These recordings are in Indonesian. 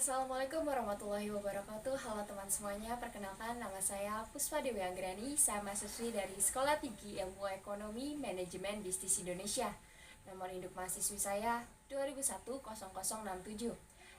Assalamualaikum warahmatullahi wabarakatuh. Halo teman semuanya, perkenalkan nama saya Puspa Dewi Anggrani. Saya mahasiswi dari Sekolah Tinggi Ilmu Ekonomi Manajemen Bisnis Indonesia. Nomor induk mahasiswi saya 2001-0067.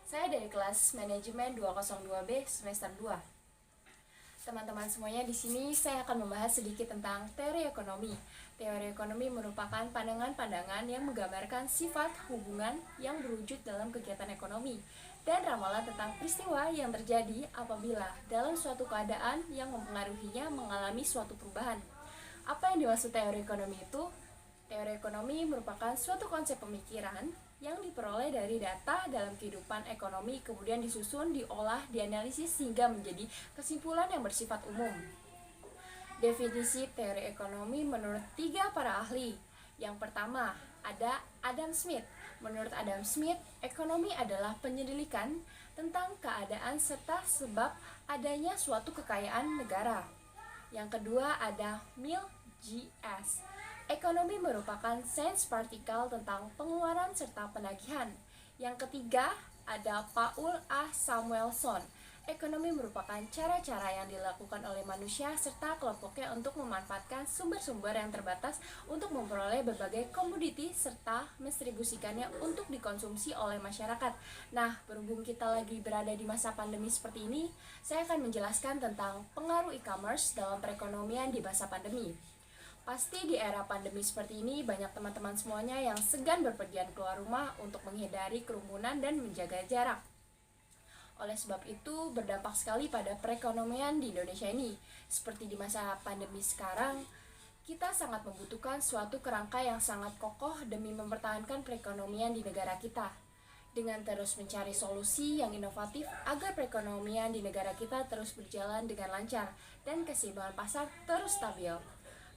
Saya dari kelas Manajemen 202B semester 2. Teman-teman semuanya, di sini saya akan membahas sedikit tentang teori ekonomi. Teori ekonomi merupakan pandangan-pandangan yang menggambarkan sifat hubungan yang berwujud dalam kegiatan ekonomi dan ramalan tentang peristiwa yang terjadi apabila dalam suatu keadaan yang mempengaruhinya mengalami suatu perubahan. Apa yang dimaksud teori ekonomi itu? Teori ekonomi merupakan suatu konsep pemikiran yang diperoleh dari data dalam kehidupan ekonomi, kemudian disusun, diolah, dianalisis hingga menjadi kesimpulan yang bersifat umum. Definisi teori ekonomi menurut 3 para ahli. Yang pertama, ada Adam Smith. Menurut Adam Smith, ekonomi adalah penyelidikan tentang keadaan serta sebab adanya suatu kekayaan negara. Yang kedua, ada Mill G.S. Ekonomi merupakan sains partikal tentang pengeluaran serta penagihan. Yang ketiga, ada Paul A. Samuelson. Ekonomi merupakan cara-cara yang dilakukan oleh manusia serta kelompoknya untuk memanfaatkan sumber-sumber yang terbatas untuk memperoleh berbagai komoditi serta mendistribusikannya untuk dikonsumsi oleh masyarakat. Nah, berhubung kita lagi berada di masa pandemi seperti ini, saya akan menjelaskan tentang pengaruh e-commerce dalam perekonomian di masa pandemi. Pasti di era pandemi seperti ini banyak teman-teman semuanya yang segan berpergian keluar rumah untuk menghindari kerumunan dan menjaga jarak. Oleh sebab itu berdampak sekali pada perekonomian di Indonesia ini. Seperti di masa pandemi sekarang, kita sangat membutuhkan suatu kerangka yang sangat kokoh demi mempertahankan perekonomian di negara kita. Dengan terus mencari solusi yang inovatif agar perekonomian di negara kita terus berjalan dengan lancar dan keseimbangan pasar terus stabil.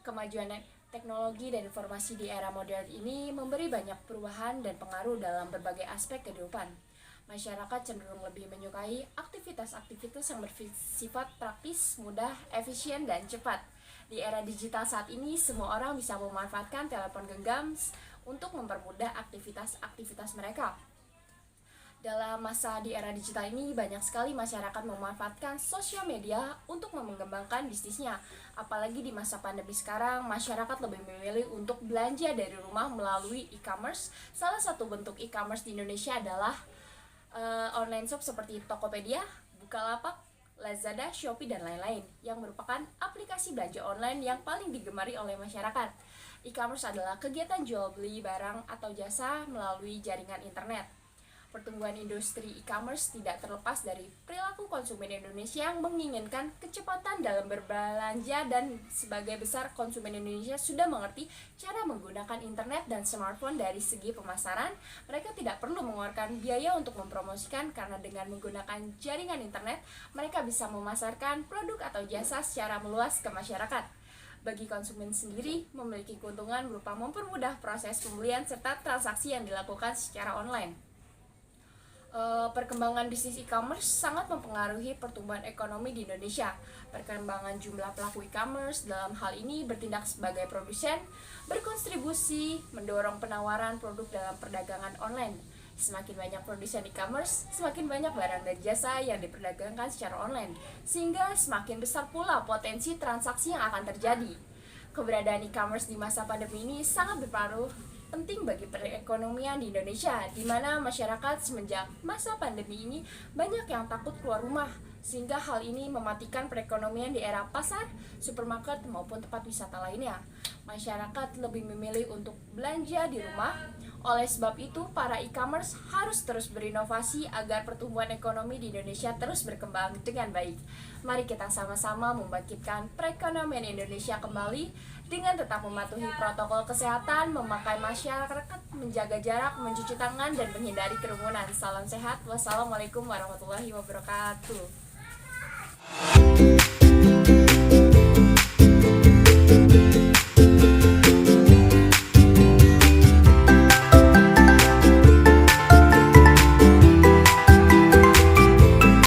Kemajuan teknologi dan informasi di era modern ini memberi banyak perubahan dan pengaruh dalam berbagai aspek kehidupan. Masyarakat cenderung lebih menyukai aktivitas-aktivitas yang bersifat praktis, mudah, efisien, dan cepat. Di era digital saat ini, semua orang bisa memanfaatkan telepon genggam untuk mempermudah aktivitas-aktivitas mereka. Dalam masa di era digital ini, banyak sekali masyarakat memanfaatkan sosial media untuk mengembangkan bisnisnya. Apalagi di masa pandemi sekarang, masyarakat lebih memilih untuk belanja dari rumah melalui e-commerce. Salah satu bentuk e-commerce di Indonesia adalah online shop seperti Tokopedia, Bukalapak, Lazada, Shopee, dan lain-lain yang merupakan aplikasi belanja online yang paling digemari oleh masyarakat. E-commerce adalah kegiatan jual beli barang atau jasa melalui jaringan internet. Pertumbuhan industri e-commerce tidak terlepas dari perilaku konsumen Indonesia yang menginginkan kecepatan dalam berbelanja, dan sebagai besar konsumen Indonesia sudah mengerti cara menggunakan internet dan smartphone. Dari segi pemasaran, mereka tidak perlu mengeluarkan biaya untuk mempromosikan karena dengan menggunakan jaringan internet, mereka bisa memasarkan produk atau jasa secara meluas ke masyarakat. Bagi konsumen sendiri, memiliki keuntungan berupa mempermudah proses pembelian serta transaksi yang dilakukan secara online. Perkembangan bisnis e-commerce sangat mempengaruhi pertumbuhan ekonomi di Indonesia. Perkembangan jumlah pelaku e-commerce dalam hal ini bertindak sebagai produsen, berkontribusi mendorong penawaran produk dalam perdagangan online. Semakin banyak produsen e-commerce, semakin banyak barang dan jasa yang diperdagangkan secara online, sehingga semakin besar pula potensi transaksi yang akan terjadi. Keberadaan e-commerce di masa pandemi ini sangat berpengaruh penting bagi perekonomian di Indonesia, di mana masyarakat semenjak masa pandemi ini banyak yang takut keluar rumah, sehingga hal ini mematikan perekonomian di era pasar, supermarket, maupun tempat wisata lainnya. Masyarakat lebih memilih untuk belanja di rumah. Oleh sebab itu, para e-commerce harus terus berinovasi agar pertumbuhan ekonomi di Indonesia terus berkembang dengan baik. Mari kita sama-sama membangkitkan perekonomian Indonesia kembali dengan tetap mematuhi protokol kesehatan, memakai masker, menjaga jarak, mencuci tangan, dan menghindari kerumunan. Salam sehat. Wassalamualaikum warahmatullahi wabarakatuh.